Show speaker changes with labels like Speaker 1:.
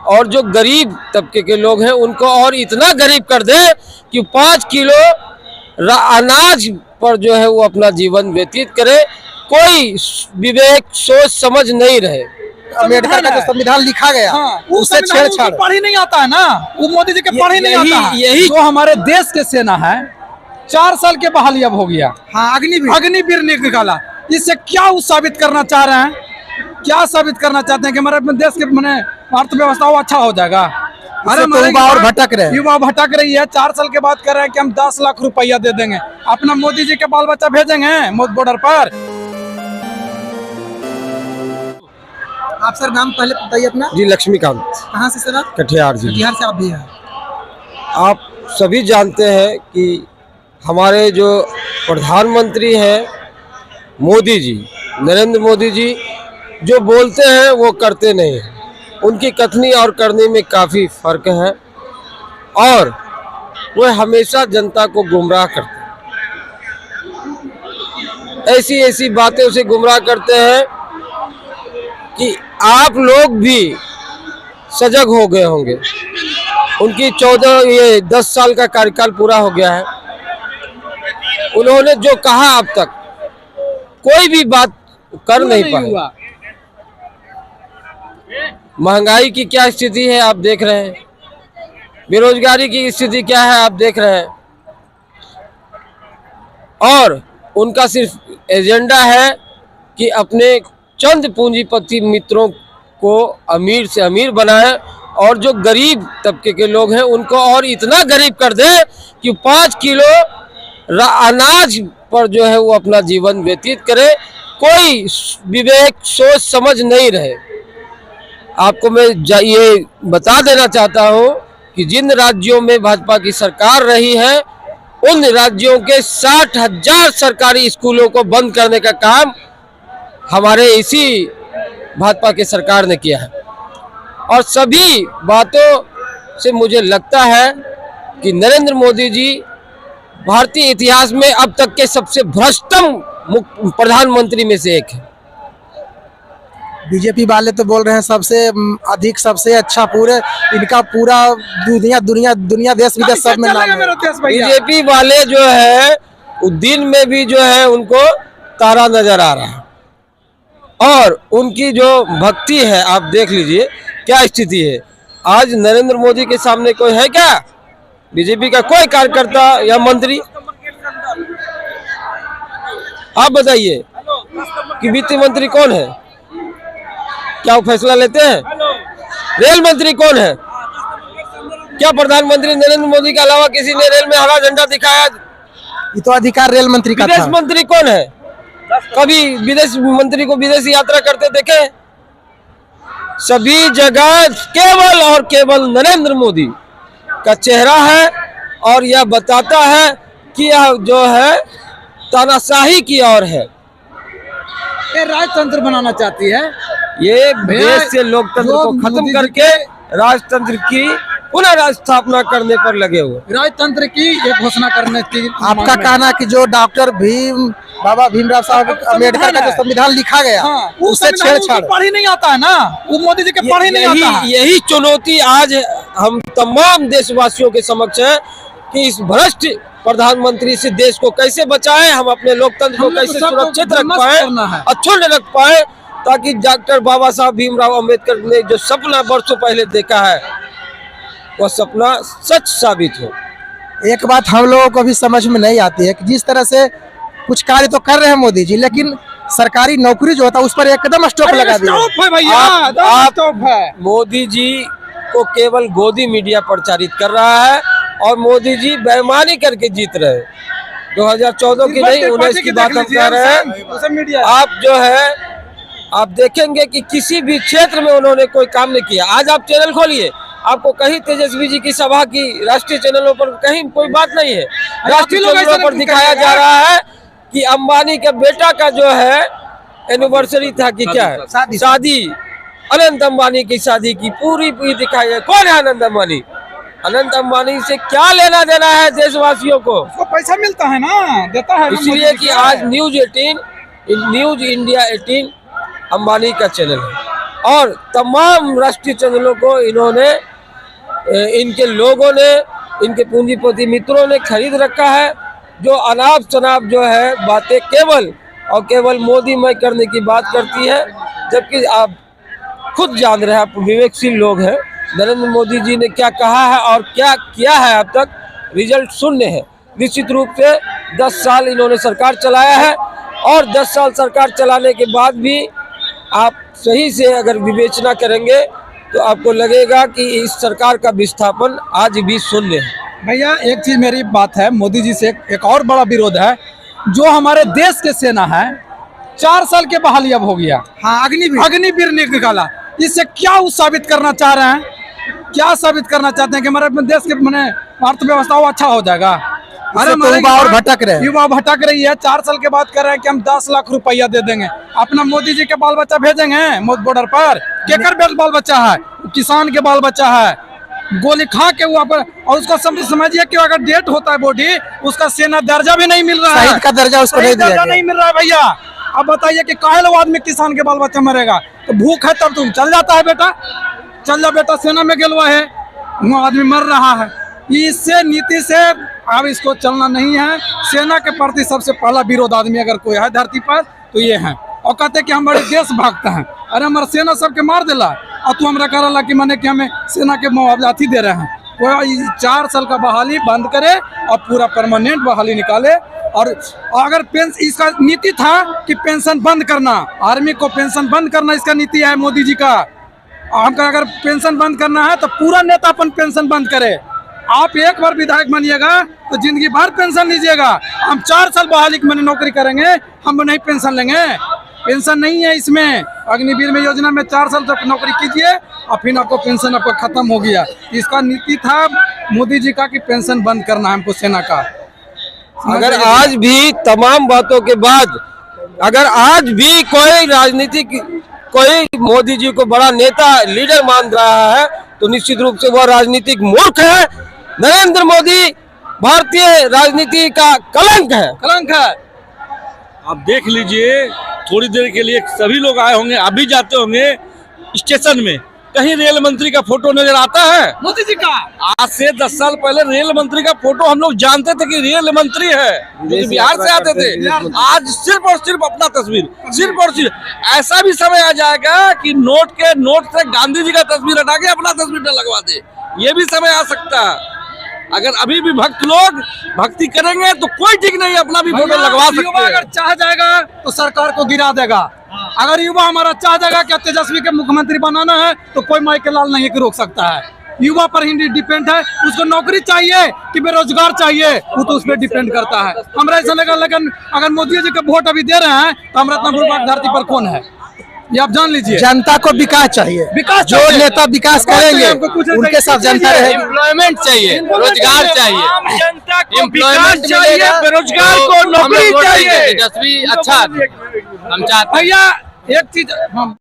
Speaker 1: और जो गरीब तबके के लोग हैं उनको और इतना गरीब कर दे कि 5 किलो अनाज पर जो है वो अपना जीवन व्यतीत करे। कोई विवेक सोच समझ नहीं रहे।
Speaker 2: अम्बेडकर का जो संविधान लिखा गया उससे छेड़छाड़
Speaker 3: पढ़ ही नहीं आता है ना, वो मोदी जी के पढ़ ही नहीं आता है।
Speaker 1: यही
Speaker 3: जो हमारे देश के सेना है 4 साल के बहाली अब हो गया।
Speaker 2: हाँ,
Speaker 3: अग्निवीर निकाला। इससे क्या वो साबित करना चाह रहे हैं? क्या साबित करना चाहते हैं कि हमारे देश के मैंने अर्थव्यवस्था वो अच्छा हो जाएगा?
Speaker 2: अरे युवा और भटक रहे हैं।
Speaker 3: युवा भटक रही है। 4 साल के बाद कह रहे हैं कि हम 10 लाख रुपया दे देंगे। अपना मोदी जी के बाल बच्चा भेजेंगे बॉर्डर पर।
Speaker 2: आप सर नाम पहले बताइए अपना।
Speaker 1: जी लक्ष्मीकांत।
Speaker 2: कहाँ से सर आप?
Speaker 1: कटिहार जी।
Speaker 2: कटिहार से आप भी हैं।
Speaker 1: आप सभी जानते हैं कि हमारे जो प्रधानमंत्री हैं मोदी जी, नरेंद्र मोदी जी, जो बोलते हैं वो करते नहीं हैं। उनकी कथनी और करनी में काफ़ी फर्क है और वो हमेशा जनता को गुमराह करते हैं। ऐसी ऐसी बातें उसे गुमराह करते हैं कि आप लोग भी सजग हो गए होंगे। उनकी 10 साल का कार्यकाल पूरा हो गया है। उन्होंने जो कहा अब तक कोई भी बात कर नहीं पाया। महंगाई की क्या स्थिति है आप देख रहे हैं, बेरोजगारी की स्थिति क्या है आप देख रहे हैं। और उनका सिर्फ एजेंडा है कि अपने चंद पूंजीपति मित्रों को अमीर से अमीर बनाए और जो गरीब तबके के लोग हैं उनको और इतना गरीब कर दे कि 5 किलो अनाज पर जो है वो अपना जीवन व्यतीत करे। कोई विवेक सोच समझ नहीं रहे। आपको मैं ये बता देना चाहता हूँ कि जिन राज्यों में भाजपा की सरकार रही है उन राज्यों के 60,000 सरकारी स्कूलों को बंद करने का काम हमारे इसी भाजपा की सरकार ने किया है। और सभी बातों से मुझे लगता है कि नरेंद्र मोदी जी भारतीय इतिहास में अब तक के सबसे भ्रष्टम प्रधानमंत्री में से एक है।
Speaker 2: बीजेपी वाले तो बोल रहे हैं सबसे अधिक, सबसे अच्छा, पूरे इनका पूरा दुनिया देश विदेश सब में नाम है।
Speaker 1: बीजेपी वाले जो है दिन में भी जो है उनको तारा नजर आ रहा है और उनकी जो भक्ति है आप देख लीजिए क्या स्थिति है। आज नरेंद्र मोदी के सामने कोई है क्या? बीजेपी का कोई कार्यकर्ता या मंत्री? आप बताइए कि वित्त मंत्री कौन है? क्या वो फैसला लेते हैं? रेल मंत्री कौन है? क्या प्रधानमंत्री नरेंद्र मोदी के अलावा किसी ने रेल में हरा झंडा दिखाया?
Speaker 2: ये तो अधिकार रेल मंत्री का था।
Speaker 1: विदेश मंत्री कौन है? कभी विदेश मंत्री को विदेश यात्रा करते देखे? सभी जगह केवल और केवल नरेंद्र मोदी का चेहरा है और यह बताता है कि यह जो है तानाशाही की ओर है।
Speaker 3: ये राजतंत्र बनाना चाहती है।
Speaker 1: ये देश से लोकतंत्र को खत्म करके राजतंत्र की पुनः स्थापना करने पर लगे हुए।
Speaker 3: राजतंत्र की ये घोषणा करने की
Speaker 2: आपका कहना कि जो डॉक्टर बाबा भीमराव साहब अम्बेडकर का जो संविधान लिखा गया उससे छेड़छाड़
Speaker 3: पढ़ ही नहीं आता है ना, वो मोदी जी के पढ़ ही नहीं आता है।
Speaker 1: यही चुनौती आज हम तमाम देशवासियों के समक्ष है कि इस भ्रष्ट प्रधानमंत्री से देश को कैसे बचाएं, हम अपने लोकतंत्र को कैसे सुरक्षित रख पाए, अक्षुण्ण रख पाए, ताकि डॉक्टर बाबा साहब भीमराव अम्बेडकर ने जो सपना वर्षों पहले देखा है वह सपना सच साबित हो।
Speaker 2: एक बात हम लोगों को भी समझ में नहीं आती है कि जिस तरह से कुछ कार्य तो कर रहे हैं मोदी जी, लेकिन सरकारी नौकरी जो होता है उस पर एकदम स्टॉप लगा दिया।
Speaker 1: मोदी जी को केवल गोदी मीडिया प्रचारित कर रहा है और मोदी जी बेईमानी करके जीत रहे हैं। 2014 की नहीं 19 की बात हम कर रहे हैं। आप जो है आप देखेंगे कि किसी भी क्षेत्र में उन्होंने कोई काम नहीं किया। आज आप चैनल खोलिए, आपको कहीं तेजस्वी जी की सभा की राष्ट्रीय चैनलों पर कहीं कोई बात नहीं है। राष्ट्रीय चैनलों पर दिखाया जा रहा है कि अंबानी के बेटा का जो है एनिवर्सरी था कि क्या है शादी, अनंत अंबानी की शादी की पूरी दिखाई है। कौन है अनंत अंबानी? अनंत अंबानी से क्या लेना देना है देशवासियों को?
Speaker 3: उसको पैसा मिलता है ना, देता है।
Speaker 1: इसलिए कि आज न्यूज इंडिया 18 अंबानी का चैनल है और तमाम राष्ट्रीय चैनलों को इन्होंने इनके लोगों ने, इनके पूंजीपति मित्रों ने खरीद रखा है, जो अनाप शनाप जो है बातें केवल और केवल मोदी मय करने की बात करती है। जबकि आप खुद जान रहे हैं, आप विवेकशील लोग हैं, नरेंद्र मोदी जी ने क्या कहा है और क्या किया है अब तक, रिजल्ट शून्य है। निश्चित रूप से 10 साल इन्होंने सरकार चलाया है और 10 साल सरकार चलाने के बाद भी आप सही से अगर विवेचना करेंगे तो आपको लगेगा कि इस सरकार का विस्थापन आज भी शून्य है।
Speaker 3: भैया एक चीज मेरी बात है, मोदी जी से एक और बड़ा विरोध है, जो हमारे देश के सेना है 4 साल के बहाली अब हो गया।
Speaker 2: हाँ,
Speaker 3: अग्निवीर निकाला, इससे क्या वो साबित करना चाह रहे हैं, क्या साबित करना चाहते हैं कि हमारे देश के मैंने अर्थव्यवस्था वो अच्छा हो जाएगा।
Speaker 2: अरे युवा और भटक रहे हैं,
Speaker 3: युवा भटक रही है। 4 साल के बाद कर रहे हैं कि हम 10 लाख रुपया दे देंगे, अपना मोदी जी के बाल बच्चा भेजेंगे बॉर्डर पर। केकर बाल बच्चा है, किसान के बाल बच्चा है, गोली खा के वो और उसका समझिए कि अगर डेट होता है बॉडी, उसका सेना दर्जा भी नहीं मिल रहा है,
Speaker 2: शहीद का दर्जा उसको नहीं दिया गया।
Speaker 3: नहीं मिल रहा है भैया। अब बताइए कि काहे लो आदमी किसान के बाल बच्चा मरेगा, तो भूख है तब तुम चल जाता है बेटा, चल जा बेटा, सेना में गेलवा है, वो आदमी मर रहा है। इससे नीति से अब इसको चलना नहीं है। सेना के प्रति सबसे पहला विरोध आदमी अगर कोई है धरती पर तो ये है, और कहते कि हमारे देश भागता है। अरे हमारा सेना सबके मार देला और तू हमारा कह रहा कि मैंने कि हमें सेना के मुआवजा अथी दे रहे हैं। कोई 4 साल का बहाली बंद करे और पूरा परमानेंट बहाली निकाले। और अगर इसका नीति था कि पेंशन बंद करना, आर्मी को पेंशन बंद करना इसका नीति है मोदी जी का। हमका अगर पेंशन बंद करना है तो पूरा नेता अपन पेंशन बंद करे। आप एक बार विधायक बनिएगा तो जिंदगी भर पेंशन लीजिएगा। हम 4 साल बहाली की नौकरी करेंगे, हम नहीं पेंशन लेंगे, पेंशन नहीं है इसमें। अग्निवीर में योजना में 4 साल तक नौकरी कीजिए और फिर आपको पेंशन आपका खत्म हो गया। इसका नीति था मोदी जी का कि पेंशन बंद करना है हमको सेना का।
Speaker 1: अगर आज भी तमाम बातों के बाद अगर आज भी कोई राजनीतिक कोई मोदी जी को बड़ा नेता लीडर मान रहा है तो निश्चित रूप से वह राजनीतिक मूर्ख है। नरेंद्र मोदी भारतीय राजनीति का कलंक है।
Speaker 4: आप देख लीजिए, थोड़ी देर के लिए सभी लोग आए होंगे, अभी जाते होंगे स्टेशन में, कहीं रेल मंत्री का फोटो नजर आता है
Speaker 3: मोदी जी का?
Speaker 4: आज से 10 साल पहले रेल मंत्री का फोटो हम लोग जानते थे कि रेल मंत्री है, जो कि बिहार से आते थे। आज सिर्फ और सिर्फ अपना तस्वीर, सिर्फ और सिर्फ। ऐसा भी समय आ जाएगा कि नोट से गांधी जी का तस्वीर हटा के अपना तस्वीर न लगवा दे, ये भी समय आ सकता है। अगर अभी भी भक्त लोग भक्ति करेंगे तो कोई ठीक नहीं, अपना भी फोटो लगवा सकते हैं।
Speaker 3: अगर चाह जाएगा तो सरकार को गिरा देगा। अगर युवा हमारा चाह जाएगा कि तेजस्वी के मुख्यमंत्री बनाना है तो कोई माई के लाल नहीं रोक सकता है। युवा पर ही डिपेंड है, उसको नौकरी चाहिए कि बेरोजगार चाहिए, वो तो उस पर डिपेंड करता है। हमरा ऐसा लगा, लेकिन अगर मोदी जी का वोट अभी दे रहे हैं तो हमारा इतना बुर्बाक धरती पर कौन है, ये आप जान लीजिए।
Speaker 2: जनता को विकास चाहिए, जो नेता विकास करेंगे उनके साथ जनता रहेगी।
Speaker 1: एम्प्लॉयमेंट चाहिए, रोजगार चाहिए,
Speaker 4: जनता को
Speaker 1: एम्प्लॉयमेंट
Speaker 4: विकास चाहिए,
Speaker 1: मिलेगा,
Speaker 4: बेरोजगार
Speaker 1: तो
Speaker 4: को
Speaker 1: हम लोग
Speaker 4: नौकरी
Speaker 1: वोट देंगे।
Speaker 4: चाहिए।
Speaker 1: तेजस्वी अच्छा हम चाहते हैं।
Speaker 3: भैया एक चीज हम